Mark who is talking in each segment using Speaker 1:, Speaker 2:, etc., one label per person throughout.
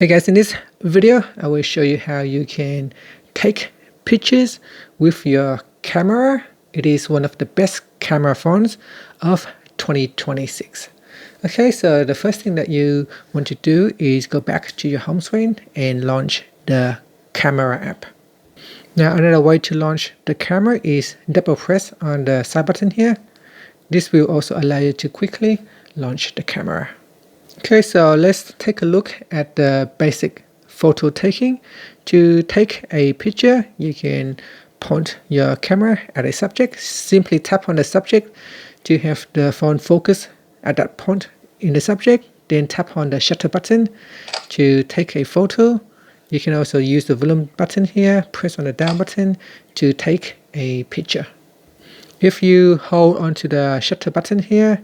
Speaker 1: Hey guys, in this video, I will show you how you can take pictures with your camera. It is one of the best camera phones of 2026. Okay, so the first thing that you want to do is go back to your home screen and launch the camera app. Now, another way to launch the camera is double press on the side button here. This will also allow you to quickly launch the camera. Okay, so let's take a look at the basic photo taking. To take a picture, you can point your camera at a subject. Simply tap on the subject to have the phone focus at that point in the subject. Then tap on the shutter button to take a photo. You can also use the volume button here, press on the down button to take a picture. If you hold onto the shutter button here,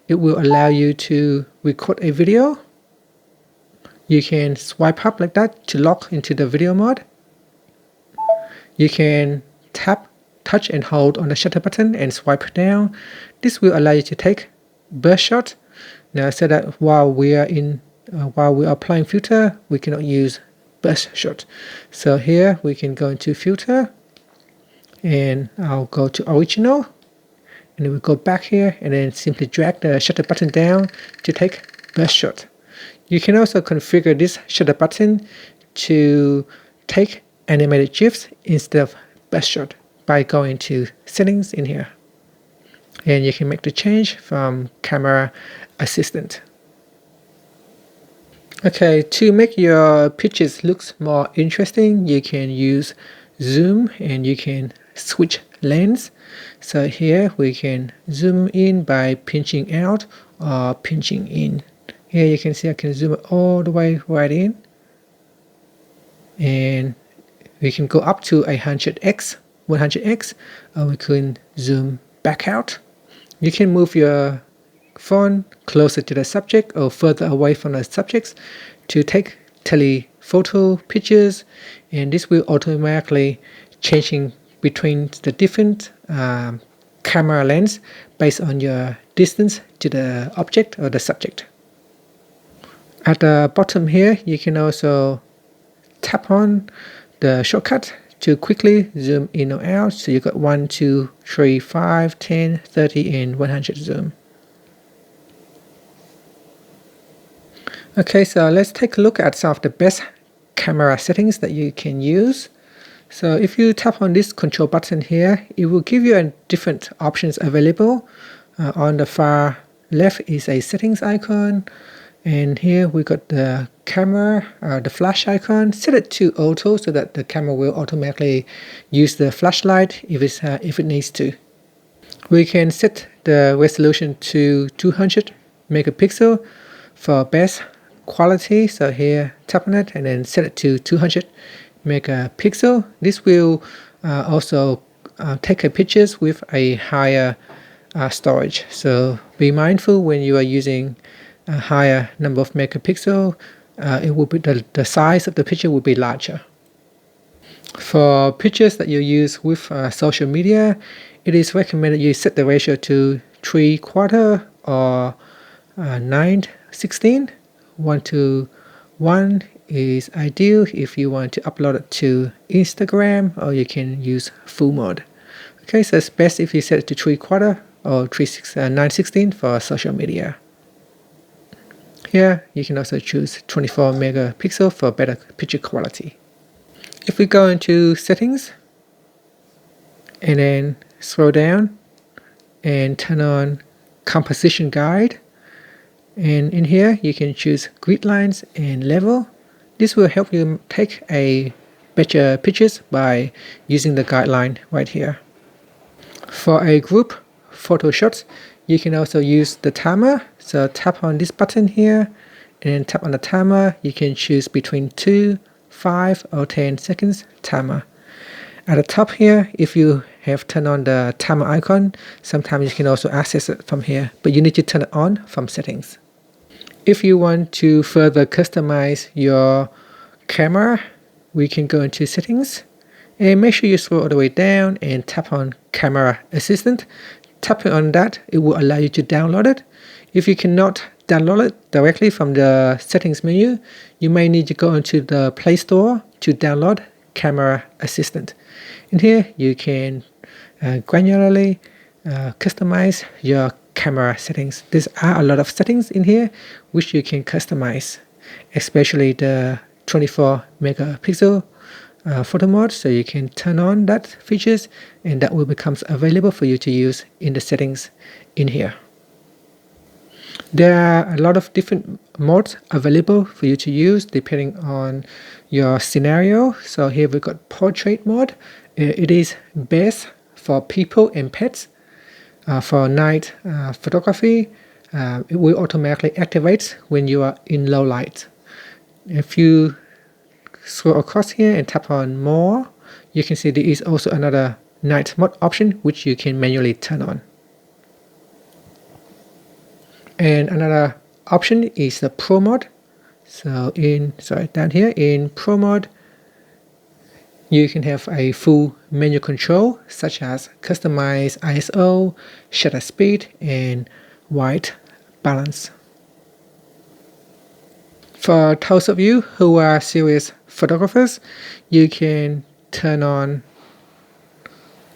Speaker 1: it will allow you to record a video. You can swipe up like that to lock into the video mode. You can tap, touch and hold on the shutter button and swipe down. This will allow you to take burst shot. Now, so that while we are applying filter, we cannot use burst shot. So here we can go into filter and I'll go to original. And then we go back here and then simply drag the shutter button down to take burst shot. You can also configure this shutter button to take animated GIFs instead of burst shot by going to settings in here. And you can make the change from camera assistant. Okay, to make your pictures look more interesting, you can use zoom and you can switch lens. So here we can zoom in by pinching out or pinching in. Here you can see I can zoom it all the way right in. And we can go up to 100x, or we can zoom back out. You can move your phone closer to the subject or further away from the subjects to take telephoto pictures, and this will automatically changing between the different camera lens based on your distance to the object or the subject. At the bottom here, you can also tap on the shortcut to quickly zoom in or out. So you got 1, 2, 3, 5, 10, 30, and 100 zoom. Okay, so let's take a look at some of the best camera settings that you can use. So if you tap on this control button here, it will give you different options available. On the far left is a settings icon, and here we got the camera, the flash icon. Set it to auto so that the camera will automatically use the flashlight if it needs to. We can set the resolution to 200 megapixel for best quality. So here, tap on it and then set it to 200 megapixel. This will also take pictures with a higher storage. So be mindful when you are using a higher number of megapixel, it will be the size of the picture will be larger. For pictures that you use with social media, it is recommended you set the ratio to 3/4 or 9/16. 1:1 is ideal if you want to upload it to Instagram, or you can use full mode. Okay, so it's best if you set it to 3/4 or 9/16 for social media. Here you can also choose 24 megapixel for better picture quality. If we go into settings and then scroll down and turn on composition guide, and in here you can choose grid lines and level. This will help you take a better pictures by using the guideline right here. For a group photo shots, you can also use the timer. So tap on this button here and tap on the timer. You can choose between 2, 5 or 10 seconds timer. At the top here, if you have turned on the timer icon, sometimes you can also access it from here, but you need to turn it on from settings. If you want to further customize your camera, we can go into settings and make sure you scroll all the way down and tap on camera assistant. Tapping on that, it will allow you to download it. If you cannot download it directly from the settings menu, you may need to go into the Play Store to download Camera Assistant. In here, you can granularly customize your camera settings. There are a lot of settings in here which you can customize, especially the 24 megapixel photo mode, so you can turn on that features and that will become available for you to use in the settings in here. There are a lot of different modes available for you to use depending on your scenario. So here we've got portrait mode. It is best for people and pets. For night photography, it will automatically activate when you are in low light. If you scroll across here and tap on more, you can see there is also another night mode option which you can manually turn on. And another option is the Pro mode. So down here in Pro mode, you can have a full menu control such as customize ISO, shutter speed, and white balance. For those of you who are serious photographers, you can turn on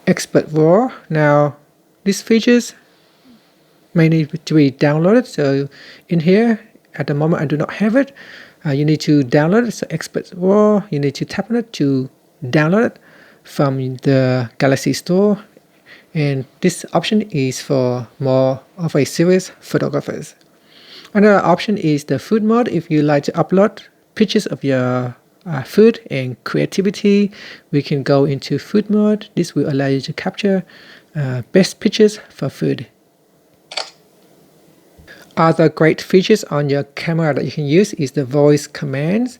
Speaker 1: Expert RAW. Now, these features may need to be downloaded. So in here, at the moment I do not have it. You need to download it. So Expert RAW, you need to tap on it to download it from the Galaxy Store. And this option is for more of a serious photographers. Another option is the food mode. If you like to upload pictures of your food and creativity, we can go into food mode. This will allow you to capture best pictures for food. Other great features on your camera that you can use is the voice commands.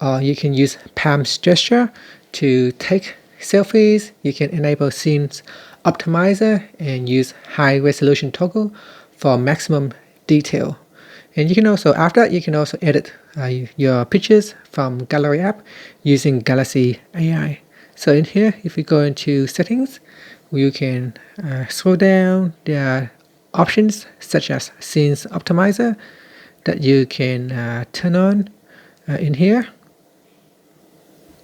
Speaker 1: You can use palm gesture to take selfies. You can enable scenes optimizer and use high resolution toggle for maximum detail. And you can also, after that, you can also edit your pictures from Gallery app using Galaxy AI. So in here, if you go into settings, you can scroll down. There are options such as scenes optimizer that you can turn on in here.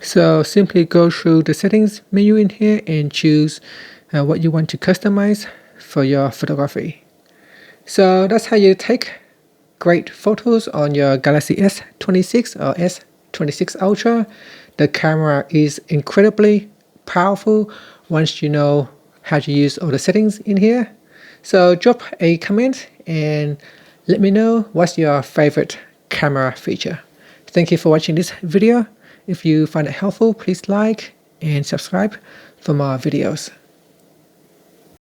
Speaker 1: So simply go through the settings menu in here and choose what you want to customize for your photography. So that's how you take great photos on your Galaxy S26 or S26 Ultra. The camera is incredibly powerful once you know how to use all the settings in here. So drop a comment and let me know what's your favorite camera feature. Thank you for watching this video. If you find it helpful, please like and subscribe for more videos.